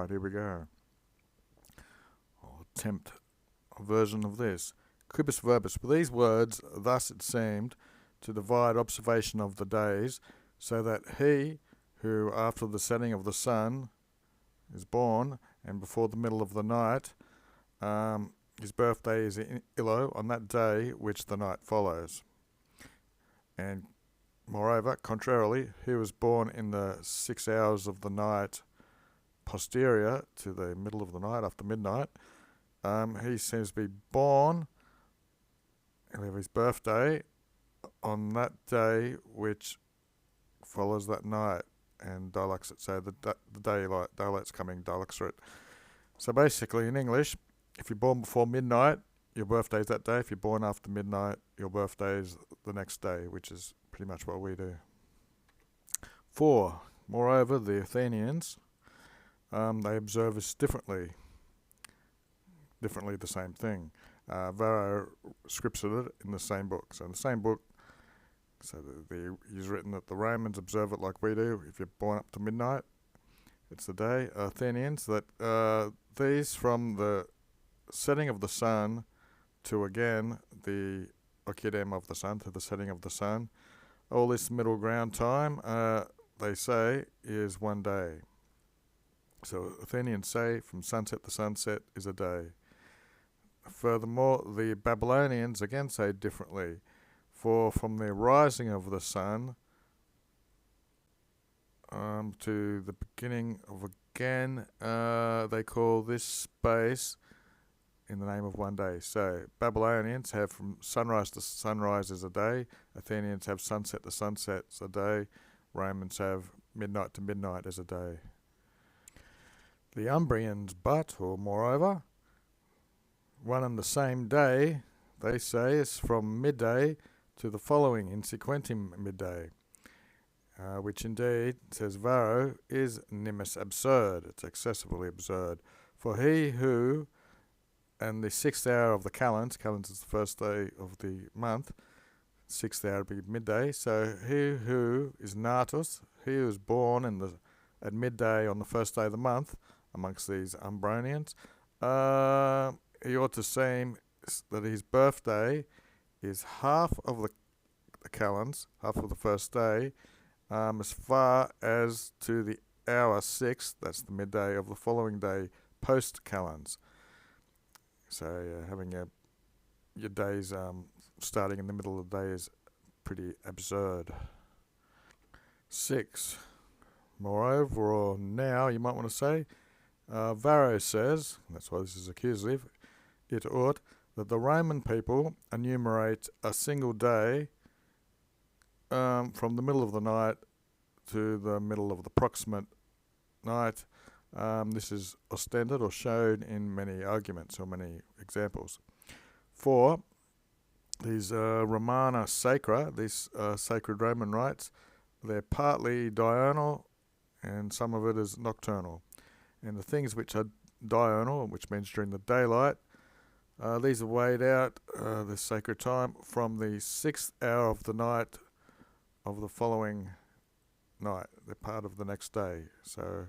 Alright, here we go. I'll attempt a version of this. Quibus verbis. With these words, thus it seemed to divide observation of the days, so that he who after the setting of the sun is born, and before the middle of the night, his birthday is in illo on that day which the night follows. And moreover, contrarily, he was born in the 6 hours of the night posterior to the middle of the night, after midnight. He seems to be born, he'll have his birthday on that day which follows that night, and dialects it. So the daylight's coming, dialects it. So basically, in English, if you're born before midnight, your birthday's that day. If you're born after midnight, your birthday is the next day, which is pretty much what we do. 4. Moreover, the Athenians, they observe this differently the same thing. Varro scripted it in the same book. So in the same book, he's written that the Romans observe it like we do. If you're born up to midnight, it's the day. Athenians, that these from the setting of the sun to again the ocidem of the sun, to the setting of the sun, all this middle ground time, they say, is one day. So Athenians say from sunset to sunset is a day. Furthermore, the Babylonians again say differently, for from the rising of the sun to the beginning of again, they call this space in the name of one day. So Babylonians have from sunrise to sunrise is a day, Athenians have sunset to sunset is a day, Romans have midnight to midnight as a day. The Umbrians, but, or moreover, one and the same day, they say, is from midday to the following insequentim midday, which indeed, says Varro, is nimis absurd. It's excessively absurd. For he who, and the 6th hour of the calends is the first day of the month, 6th hour would be midday, so he who is natus, he who is born at midday on the first day of the month, amongst these Umbronians, he ought to seem that his birthday is half of the calends, half of the first day, as far as to the hour 6, that's the midday of the following day, post-calends. So having your days starting in the middle of the day is pretty absurd. 6. Moreover, or now, you might want to say, Varro says, that's why this is accusative, it ought that the Roman people enumerate a single day from the middle of the night to the middle of the proximate night. This is ostended or showed in many arguments or many examples. 4. These Romana Sacra, these sacred Roman rites, they're partly diurnal and some of it is nocturnal. And the things which are diurnal, which means during the daylight, these are weighed out, this sacred time, from the 6th hour of the night of the following night. They're part of the next day. So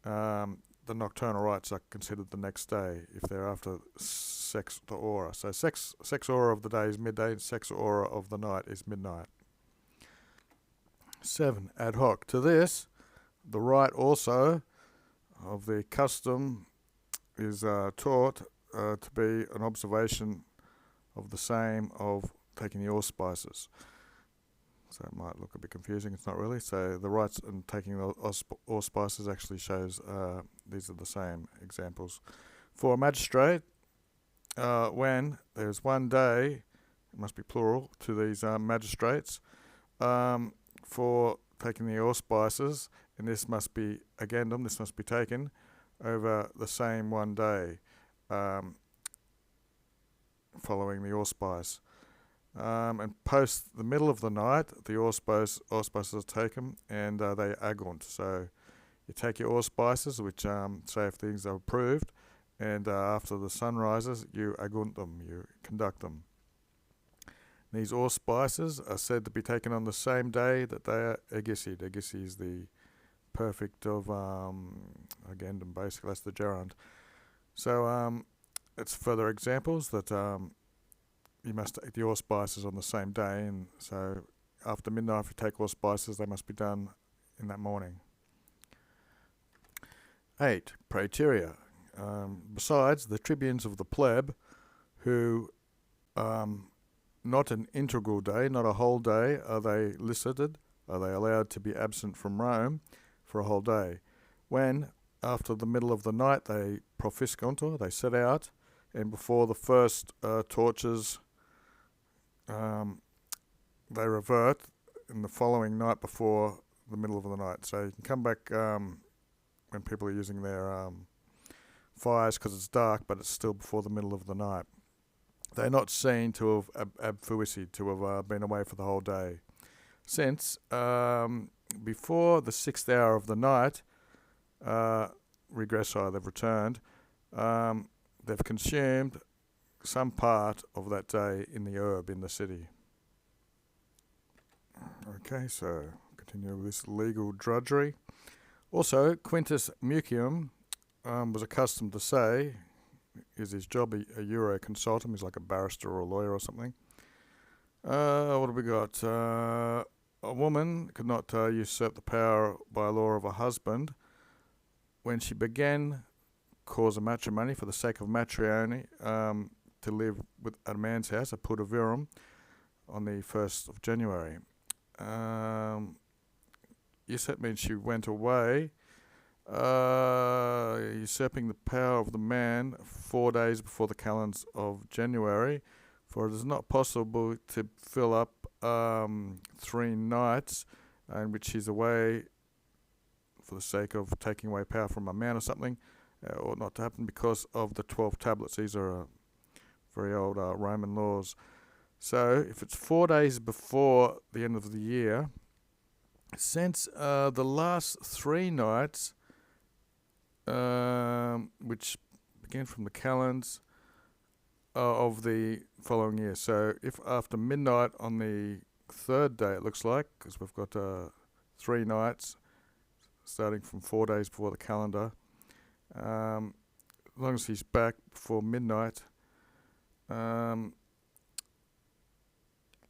the nocturnal rites are considered the next day if they're after sexta hora. So sex hora of the day is midday, and sex hora of the night is midnight. 7. Ad hoc. To this, the rite also of the custom is taught to be an observation of the same of taking the allspices. So it might look a bit confusing, it's not really. So the rites in taking the allspices actually shows these are the same examples. For a magistrate, when there's one day, it must be plural, to these magistrates, for taking the allspices, and this must be agendum, this must be taken over the same one day following the allspice. And post the middle of the night, the allspices are taken and they agunt. So you take your allspices, which say if things are approved, and after the sun rises, you agunt them, you conduct them. These allspices are said to be taken on the same day that they are egisied. Egisi is the perfect of agendum, basically. That's the gerund. So it's further examples that you must take the allspices on the same day, and so after midnight, if you take allspices, they must be done in that morning. 8. Praeterea. Besides, the tribunes of the pleb, who not an integral day, not a whole day, are they licited, are they allowed to be absent from Rome for a whole day, when after the middle of the night they profiscontur, they set out, and before the first torches they revert in the following night before the middle of the night. So you can come back when people are using their fires because it's dark, but it's still before the middle of the night. They're not seen to have abfuisi, to have been away for the whole day. Since before the 6th hour of the night, regressi, they've returned, they've consumed some part of that day in the herb, in the city. Okay, so continue with this legal drudgery. Also, Quintus Mucium was accustomed to say, is his job a Euro consultum, he's like a barrister or a lawyer or something. What have we got? A woman could not usurp the power by law of a husband when she began cause of matrimony for the sake of matrimony to live at a man's house, a puta virum, on the 1st of January. Usurp means she went away, usurping the power of the man 4 days before the calends of January, for it is not possible to fill up 3 nights in which he's away for the sake of taking away power from a man or something, ought not to happen because of the 12 tablets. These are very old Roman laws. So if it's 4 days before the end of the year, since the last 3 nights, which begin from the calends of the following year. So if after midnight on the 3rd day, it looks like, because we've got 3 nights starting from 4 days before the calendar, as long as he's back before midnight,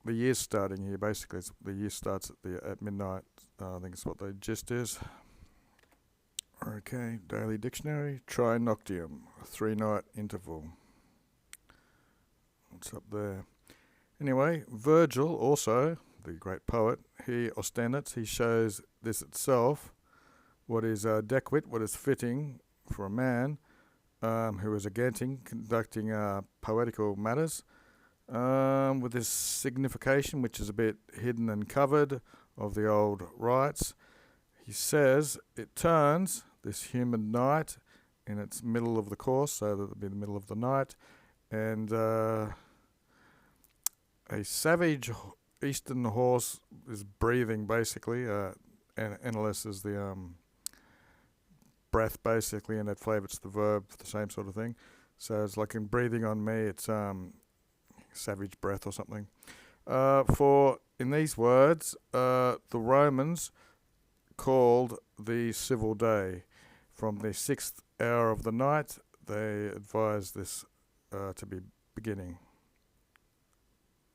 the year's starting here. Basically, the year starts at midnight. I think it's what the gist is. Okay, Daily Dictionary. Trinoctium, a 3-night interval. What's up there? Anyway, Virgil also, the great poet, he ostendits, he shows this itself, what is adequate, what is fitting for a man who is agenting, conducting poetical matters, with this signification, which is a bit hidden and covered, of the old rites. He says it turns this human night in its middle of the course, so that it'll be the middle of the night, and a savage eastern horse is breathing, basically. Analysis is the breath, basically, and that flavour, it's the verb for the same sort of thing. So it's like in breathing on me, it's savage breath or something. For in these words, the Romans called the civil day. From the 6th hour of the night, they advised this to be beginning.